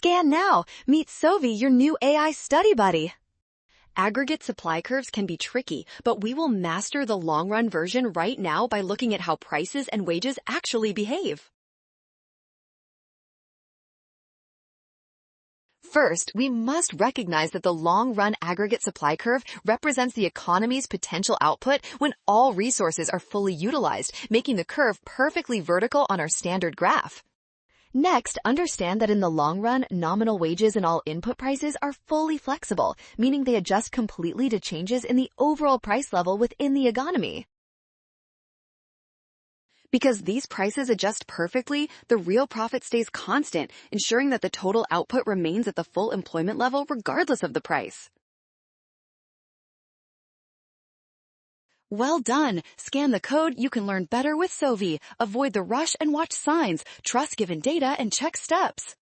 Scan now. Meet Sovi, your new AI study buddy. Aggregate supply curves can be tricky, but we will master the long-run version right now by looking at how prices and wages actually behave. First, we must recognize that the long-run aggregate supply curve represents the economy's potential output when all resources are fully utilized, making the curve perfectly vertical on our standard graph. Next, understand that in the long run, nominal wages and all input prices are fully flexible, meaning they adjust completely to changes in the overall price level within the economy. Because these prices adjust perfectly, the real profit stays constant, ensuring that the total output remains at the full employment level regardless of the price. Well done! Scan the code, you can learn better with Sovi. Avoid the rush and watch signs. Trust given data and check steps.